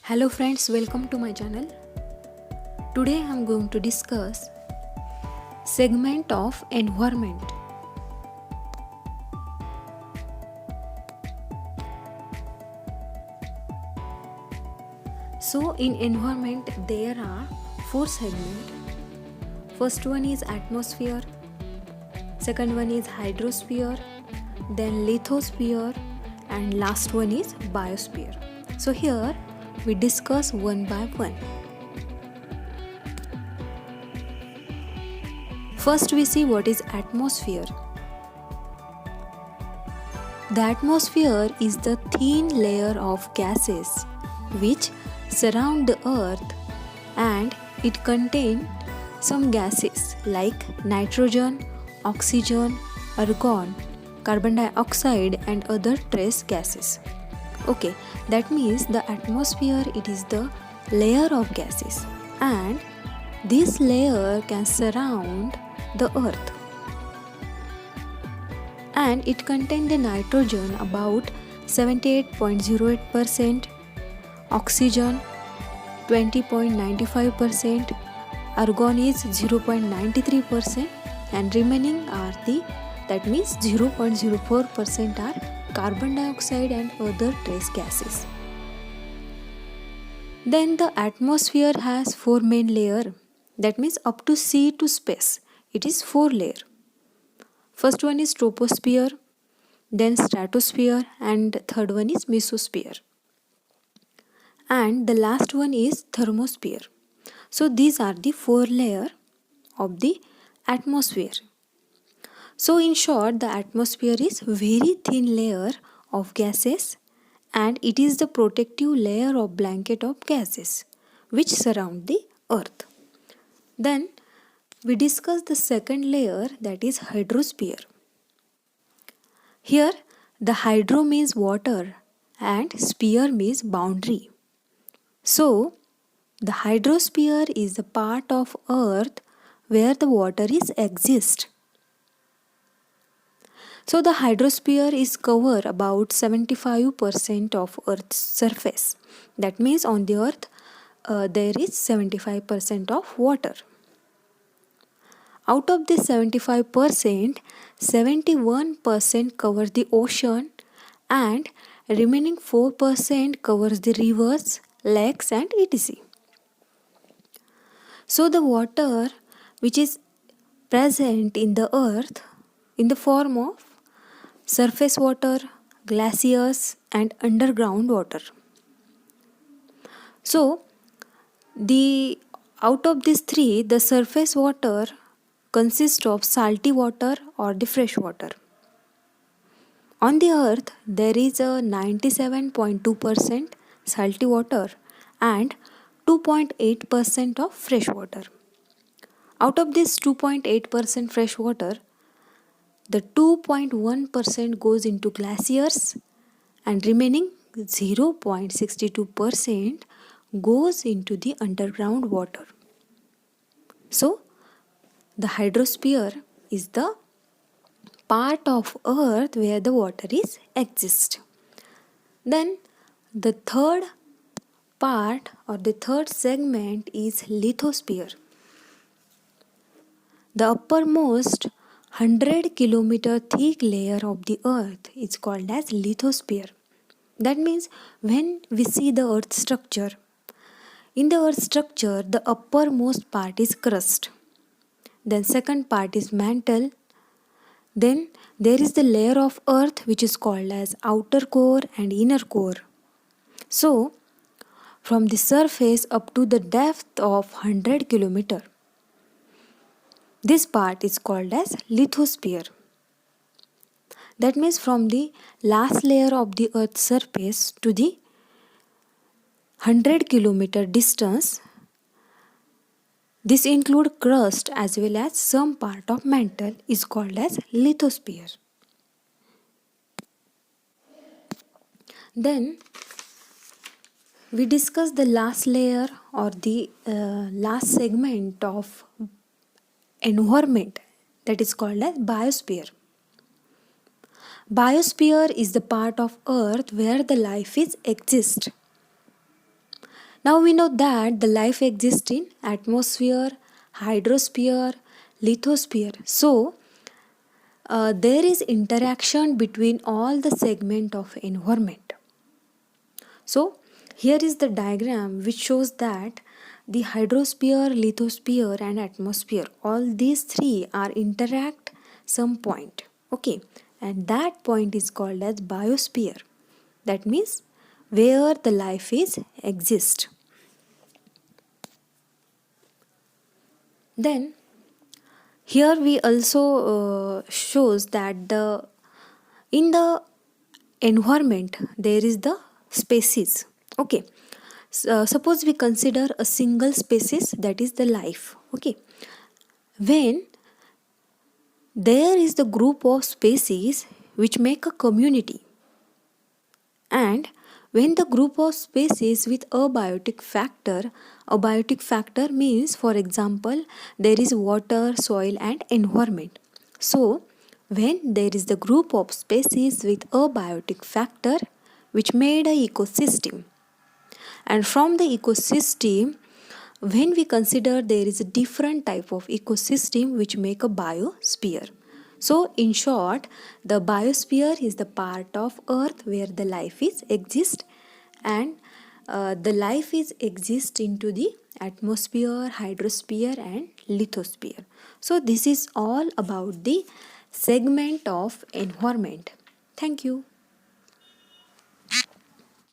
Hello friends, welcome to my channel. Today I am going to discuss segment of environment. So in environment there are four segments. First one is atmosphere, second one is hydrosphere, then lithosphere, and last one is biosphere. So here we discuss one by one. First we see what is atmosphere. The atmosphere is the thin layer of gases which surround the earth, and it contains some gases like nitrogen, oxygen, argon, carbon dioxide and other trace gases. Okay, that means the atmosphere, it is the layer of gases, and this layer can surround the earth, and it contains the nitrogen about 78.08%, oxygen 20.95%, argon is 0.93%, and remaining are that means 0.04% are carbon dioxide and other trace gases. Then the atmosphere has four main layers, that means up to sea to space it is four layers. First one is troposphere, then stratosphere, and third one is mesosphere, and the last one is thermosphere. So these are the four layers of the atmosphere. So in short, the atmosphere is very thin layer of gases, and it is the protective layer of blanket of gases which surround the earth. Then we discuss the second layer, that is hydrosphere. Here the hydro means water and sphere means boundary. So the hydrosphere is the part of earth where the water is exist. So the hydrosphere is cover about 75% of earth's surface. That means on the earth there is 75% of water. Out of this 75%, 71% covers the ocean, and remaining 4% covers the rivers, lakes and etc. So the water which is present in the earth in the form of surface water, glaciers and underground water. So out of these three, the surface water consists of salty water or the fresh water. On the earth there is a 97.2% salty water and 2.8% of fresh water. Out of this 2.8% fresh water, the 2.1% goes into glaciers, and remaining 0.62% goes into the underground water. So the hydrosphere is the part of earth where the water is exist. Then the third part or the third segment is lithosphere. The uppermost 100-kilometer thick layer of the earth is called as lithosphere. That means when we see the earth structure, in the earth structure the uppermost part is crust, then second part is mantle, then there is the layer of earth which is called as outer core and inner core. So from the surface up to the depth of 100 km, this part is called as lithosphere. That means from the last layer of the earth's surface to the 100 km distance, this includes crust as well as some part of mantle is called as lithosphere. Then we discuss the last layer or the last segment of environment, that is called as biosphere. Biosphere is the part of earth where the life is exist. Now we know that the life exists in atmosphere, hydrosphere, lithosphere. So there is interaction between all the segment of environment. So here is the diagram which shows that the hydrosphere, lithosphere and atmosphere, all these three are interact some point. Okay, and that point is called as biosphere. That means where the life is exist. Then here we also shows that the in the environment there is the species. Okay, suppose we consider a single species, that is the life. Okay, when there is the group of species which make a community, and when the group of species with a biotic factor means, for example, there is water, soil and environment. So when there is the group of species with a biotic factor which made a ecosystem, and from the ecosystem, when we consider there is a different type of ecosystem which make a biosphere. So in short, the biosphere is the part of earth where the life is exist, and the life is exist into the atmosphere, hydrosphere and lithosphere. So this is all about the segment of environment. Thank you.